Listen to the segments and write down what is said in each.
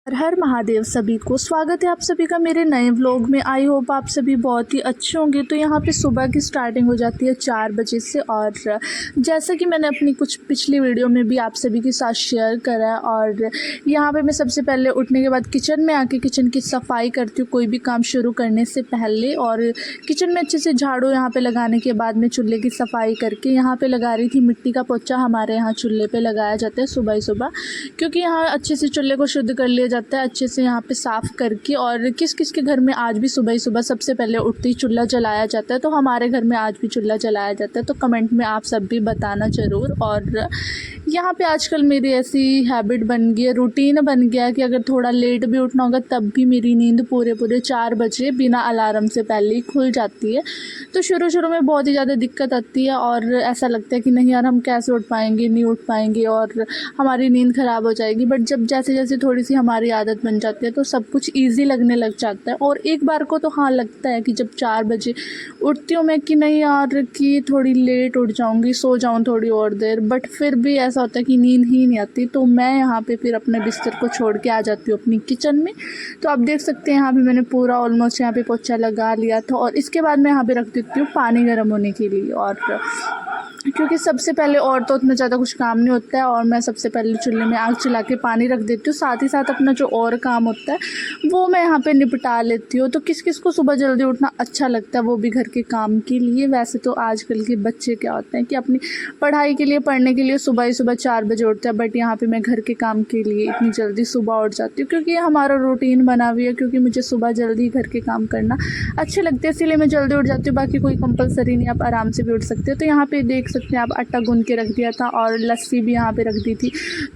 हर हर महादेव सभी को स्वागत है आप सभी का मेरे नए व्लॉग में। आई होप आप सभी बहुत ही अच्छे होंगे। तो यहाँ पे सुबह की स्टार्टिंग हो जाती है 4 बजे से, और जैसा कि मैंने अपनी कुछ पिछली वीडियो में भी आप सभी के साथ शेयर करा है। और यहाँ पे मैं सबसे पहले उठने के बाद किचन में आके किचन की सफाई करती हूँ कोई भी काम शुरू करने से पहले। और किचन में अच्छे से झाड़ू यहाँ पर लगाने के बाद मैं चूल्हे की सफाई करके यहाँ पर लगा रही थी मिट्टी का पोछा। हमारे यहाँ चूल्हे पर लगाया जाता है सुबह ही सुबह, क्योंकि यहाँ अच्छे से चूल्हे को शुद्ध कर लिया जाता है अच्छे से यहाँ पे साफ़ करके। और किस किस के घर में आज भी सुबह ही सुबह सबसे पहले उठते ही चूल्हा जलाया जाता है, तो हमारे घर में आज भी चूल्हा जलाया जाता है। तो कमेंट में आप सब भी बताना ज़रूर। और यहाँ पे आजकल मेरी ऐसी हैबिट बन गई है, रूटीन बन गया है कि अगर थोड़ा लेट भी उठना होगा तब भी मेरी नींद पूरे 4 बजे बिना अलार्म से पहले ही खुल जाती है। तो शुरू में बहुत ही ज़्यादा दिक्कत आती है और ऐसा लगता है कि नहीं यार हम कैसे उठ पाएंगे, नहीं उठ पाएंगे और हमारी नींद ख़राब हो जाएगी। बट जब जैसे जैसे थोड़ी सी हमारी आदत बन जाती है तो सब कुछ ईज़ी लगने लग जाता है। और एक बार को तो हाँ लगता है कि जब 4 बजे उठती हूँ मैं कि नहीं यार कि थोड़ी लेट उठ जाऊँगी, सो जाऊँ थोड़ी और देर, बट फिर भी ऐसा होता है कि नींद ही नहीं आती। तो मैं यहाँ पे फिर अपने बिस्तर को छोड़ के आ जाती हूँ अपनी किचन में। तो आप देख सकते हैं यहाँ पे मैंने पूरा ऑलमोस्ट यहाँ पे पोछा लगा लिया था। और इसके बाद मैं यहाँ पे रख देती हूँ पानी गर्म होने के लिए। और क्योंकि सबसे पहले और तो उतना ज़्यादा कुछ काम नहीं होता है, और मैं सबसे पहले चूल्हे में आग चला के पानी रख देती हूँ। साथ ही साथ अपना जो और काम होता है वो मैं यहाँ पे निपटा लेती हूँ। तो किस किस को सुबह जल्दी उठना अच्छा लगता है, वो भी घर के काम के लिए। वैसे तो आजकल के बच्चे क्या होते हैं कि अपनी पढ़ाई के लिए, पढ़ने के लिए सुबह ही सुबह 4 बजे उठते हैं, बट यहाँ पर मैं घर के काम के लिए इतनी जल्दी सुबह उठ जाती हूँ क्योंकि ये हमारा रूटीन बना हुआ है। क्योंकि मुझे सुबह जल्दी घर के काम करना अच्छे लगते हैं, इसीलिए मैं जल्दी उठ जाती हूँ। बाकी कोई कंपलसरी नहीं, आप आराम से भी उठ सकते हो। तो यहाँ पे देख सकते हैं आप आटा गूंद के रख दिया था और लस्सी भी यहाँ पे रख दी थी।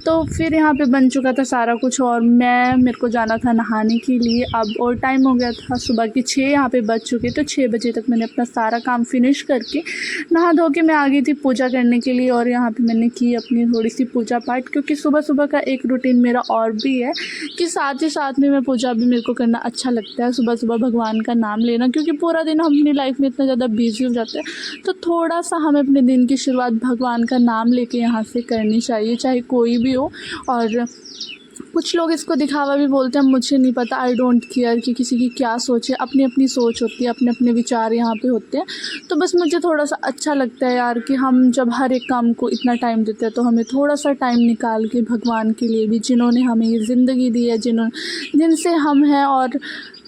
तो फिर यहाँ पे बन चुका था सारा कुछ और मेरे को जाना था नहाने के लिए अब। और टाइम हो गया था सुबह के 6 यहाँ पे बज चुके। तो 6 बजे तक मैंने अपना सारा काम फिनिश करके नहा धो के मैं आ गई थी पूजा करने के लिए। और यहाँ पे मैंने की अपनी थोड़ी सी पूजा पाठ, क्योंकि सुबह सुबह का एक रूटीन मेरा और भी है कि साथ ही साथ में मैं पूजा भी मेरे को करना अच्छा लगता है। सुबह सुबह भगवान का नाम लेना, क्योंकि पूरा दिन हम अपनी लाइफ में इतना ज़्यादा बिजी हो जाते हैं, तो थोड़ा सा हमें अपने दिन की शुरुआत भगवान का नाम लेके यहाँ से करनी चाहिए, चाहे कोई भी हो। और कुछ लोग इसको दिखावा भी बोलते हैं, मुझे नहीं पता, आई डोंट केयर कि किसी की क्या सोच है। अपनी अपनी सोच होती है, अपने अपने विचार यहाँ पे होते हैं। तो बस मुझे थोड़ा सा अच्छा लगता है यार कि हम जब हर एक काम को इतना टाइम देते हैं तो हमें थोड़ा सा टाइम निकाल के भगवान के लिए भी, जिन्होंने हमें ये ज़िंदगी दी है, जिनसे हम हैं और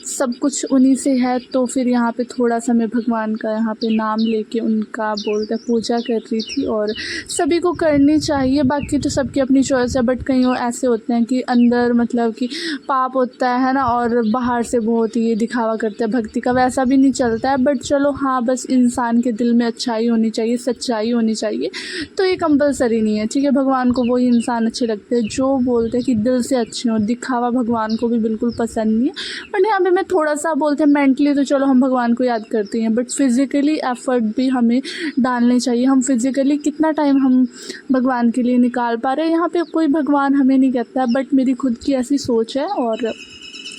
सब कुछ उन्हीं से है, तो फिर यहाँ पे थोड़ा सा मैं भगवान का यहाँ पे नाम लेके उनका बोलते पूजा कर रही थी। और सभी को करनी चाहिए, बाकी तो सबकी अपनी चॉइस है। बट कहीं ऐसे होते हैं कि अंदर मतलब कि पाप होता है ना, और बाहर से बहुत ही दिखावा करते हैं भक्ति का, वैसा भी नहीं चलता है। बट चलो हाँ, बस इंसान के दिल में अच्छाई होनी चाहिए, सच्चाई होनी चाहिए, तो ये कंपलसरी नहीं है। ठीक है, भगवान को वही इंसान अच्छे लगते हैं जो बोलते हैं कि दिल से अच्छे हों। दिखावा भगवान को भी बिल्कुल पसंद नहीं है। बट यहाँ पे मैं थोड़ा सा बोलते हैं मेंटली तो चलो हम भगवान को याद करते हैं, बट फिज़िकली एफर्ट भी हमें डालने चाहिए। हम फिज़िकली कितना टाइम हम भगवान के लिए निकाल पा रहे हैं, यहाँ पे कोई भगवान हमें नहीं कहता है, बट मेरी खुद की ऐसी सोच है और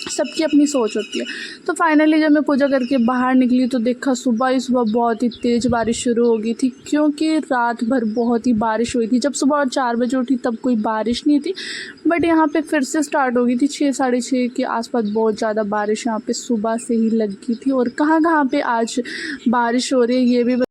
सबकी अपनी सोच होती है। तो फाइनली जब मैं पूजा करके बाहर निकली तो देखा सुबह ही सुबह बहुत ही तेज़ बारिश शुरू हो गई थी, क्योंकि रात भर बहुत ही बारिश हुई थी। जब सुबह 4 बजे उठी तब कोई बारिश नहीं थी, बट यहाँ पे फिर से स्टार्ट हो गई थी 6 साढ़े 6 के आसपास। बहुत ज़्यादा बारिश यहाँ पे सुबह से ही लग गई थी। और कहाँ कहाँ पे आज बारिश हो रही है ये भी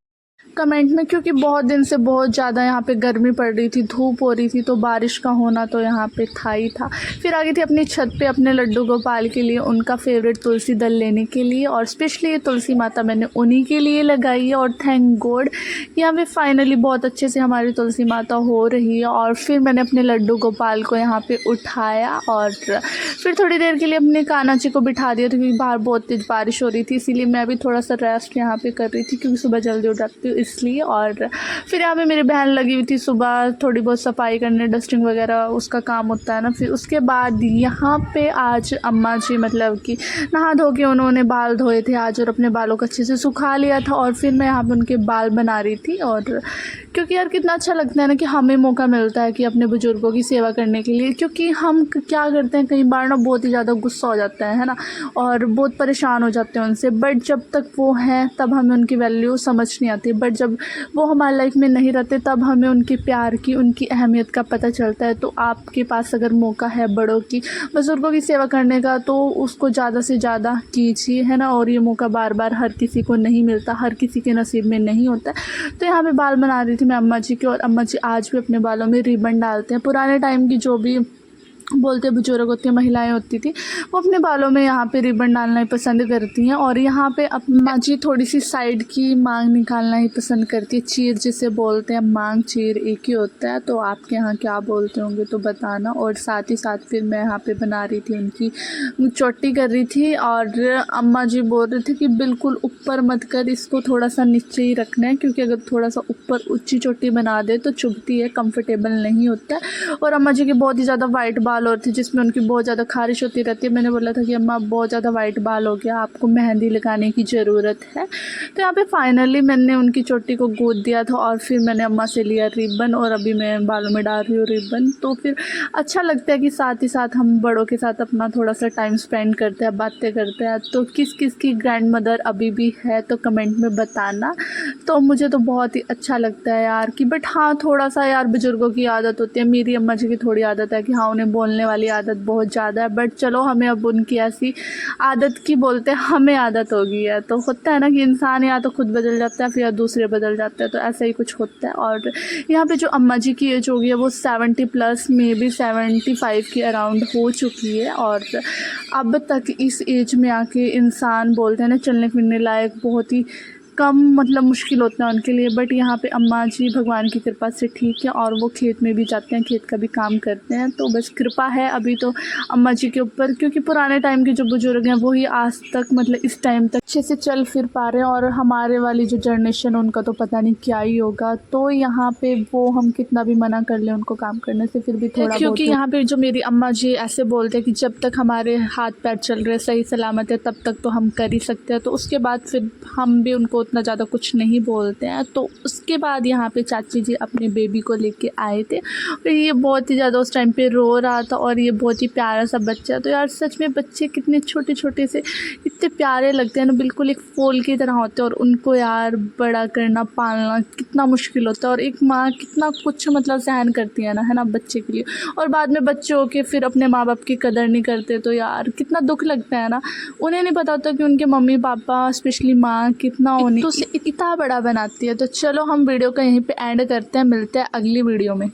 कमेंट में, क्योंकि बहुत दिन से बहुत ज़्यादा यहाँ पे गर्मी पड़ रही थी, धूप हो रही थी, तो बारिश का होना तो यहाँ पे था ही था। फिर आ गई थी अपनी छत पे अपने लड्डू गोपाल के लिए उनका फेवरेट तुलसी दल लेने के लिए। और स्पेशली ये तुलसी माता मैंने उन्हीं के लिए लगाई है। और थैंक गॉड यहाँ पे फाइनली बहुत अच्छे से हमारी तुलसी माता हो रही है। और फिर मैंने अपने लड्डू गोपाल को यहाँ पर उठाया और फिर थोड़ी देर के लिए अपने कान्हा जी को बिठा दिया, क्योंकि बाहर बहुत तेज़ बारिश हो रही थी, इसीलिए मैं भी थोड़ा सा रेस्ट यहाँ पर कर रही थी, क्योंकि सुबह जल्दी उठ जाती हूँ इसलिए। और फिर यहाँ पे मेरी बहन लगी हुई थी सुबह थोड़ी बहुत सफाई करने, डस्टिंग वगैरह उसका काम होता है ना। फिर उसके बाद यहाँ पे आज अम्मा जी मतलब कि नहा धो के उन्होंने बाल धोए थे आज और अपने बालों को अच्छे से सुखा लिया था। और फिर मैं यहाँ पे उनके बाल बना रही थी। और क्योंकि यार कितना अच्छा लगता है ना कि हमें मौका मिलता है कि अपने बुज़ुर्गों की सेवा करने के लिए। क्योंकि हम क्या करते हैं, कई बार ना बहुत ही ज़्यादा गुस्सा हो जाता है ना, और बहुत परेशान हो जाते हैं उनसे। बट जब तक वो हैं तब हमें उनकी वैल्यू समझ नहीं आती, बट जब वो हमारी लाइफ में नहीं रहते तब हमें उनके प्यार की, उनकी अहमियत का पता चलता है। तो आपके पास अगर मौका है बड़ों की, बुज़ुर्गों की सेवा करने का, तो उसको ज़्यादा से ज़्यादा कीजिए, है ना। और ये मौका बार बार हर किसी को नहीं मिलता, हर किसी के नसीब में नहीं होता है। तो यहाँ पे बाल बना रही थी मैं अम्मा जी के, और अम्मा जी आज भी अपने बालों में रिबन डालते हैं। पुराने टाइम की जो भी बोलते बुजुर्ग होती हैं, महिलाएं होती थी, वो अपने बालों में यहाँ पे रिबन डालना ही पसंद करती हैं। और यहाँ पे अम्मा जी थोड़ी सी साइड की मांग निकालना ही पसंद करती है। चीर जिसे बोलते हैं, मांग चीर एक ही होता है। तो आपके यहाँ क्या बोलते होंगे तो बताना। और साथ ही साथ फिर मैं यहाँ पे बना रही थी उनकी चोटी कर रही थी, और अम्मा जी बोल रहे थे कि बिल्कुल ऊपर मत कर, इसको थोड़ा सा नीचे ही रखना है, क्योंकि अगर थोड़ा सा ऊपर ऊंची चोटी बना दे तो चुभती है, कंफर्टेबल नहीं होता है। और अम्मा जी के बहुत ही ज़्यादा वाइट बाल होती, जिसमें उनकी बहुत ज़्यादा खारिश होती रहती है। मैंने बोला था कि अम्मा बहुत ज़्यादा वाइट बाल हो गया, आपको मेहंदी लगाने की ज़रूरत है। तो यहाँ पे फाइनली मैंने उनकी चोटी को गूंथ दिया था, और फिर मैंने अम्मा से लिया रिबन, और अभी मैं बालों में डाल रही हूँ रिबन। तो फिर अच्छा लगता है कि साथ ही साथ हम बड़ों के साथ अपना थोड़ा सा टाइम स्पेंड करते हैं, बातें करते हैं। तो किस किस की ग्रैंड मदर अभी भी है तो कमेंट में बताना। तो मुझे तो बहुत ही अच्छा लगता है यार कि, बट हाँ थोड़ा सा यार बुज़ुर्गों की आदत होती है। मेरी अम्मा जी की थोड़ी आदत है कि हाँ उन्हें बोलने वाली आदत बहुत ज़्यादा है, बट चलो हमें अब उनकी ऐसी आदत की बोलते हैं, हमें आदत हो गई है। तो होता है ना कि इंसान या तो खुद बदल जाता है, फिर या दूसरे बदल जाते हैं, तो ऐसा ही कुछ होता है। और यहाँ पे जो अम्मा जी की एज हो गई है वो 70+ में भी 75 के अराउंड हो चुकी है। और अब तक इस एज में आके इंसान बोलते हैं ना चलने फिरने लायक बहुत ही कम, मतलब मुश्किल होता है उनके लिए। बट यहाँ पे अम्मा जी भगवान की कृपा से ठीक है, और वो खेत में भी जाते हैं, खेत का भी काम करते हैं। तो बस कृपा है अभी तो अम्मा जी के ऊपर, क्योंकि पुराने टाइम के जो बुजुर्ग हैं वही आज तक, मतलब इस टाइम तक अच्छे से चल फिर पा रहे हैं। और हमारे वाली जो जनरेशन उनका तो पता नहीं क्या ही होगा। तो यहाँ पे वो हम कितना भी मना कर लें उनको काम करने से, फिर भी थोड़ा, क्योंकि यहाँ पे जो मेरी अम्मा जी ऐसे बोलते हैं कि जब तक हमारे हाथ पैर चल रहे सही सलामत है तब तक तो हम कर ही सकते हैं। तो उसके बाद फिर हम भी उनको उतना ज़्यादा कुछ नहीं बोलते हैं। तो उसके बाद यहाँ पे चाची जी अपने बेबी को लेके आए थे, और ये बहुत ही ज़्यादा उस टाइम पे रो रहा था, और ये बहुत ही प्यारा सा बच्चा। तो यार सच में बच्चे कितने छोटे छोटे से इतने प्यारे लगते हैं ना, बिल्कुल एक फूल की तरह होते हैं। और उनको यार बड़ा करना, पालना कितना मुश्किल होता है, और एक माँ कितना कुछ मतलब सहन करती है ना, है ना, बच्चे के लिए। और बाद में बच्चे होके फिर अपने माँ बाप की कदर नहीं करते, तो यार कितना दुख लगता है ना। उन्हें नहीं पता होता कि उनके मम्मी पापा, स्पेशली माँ, कितना उन्हें इतना बड़ा बनाती है। तो चलो हम वीडियो को यहीं पे एंड करते हैं, मिलते हैं अगली वीडियो में।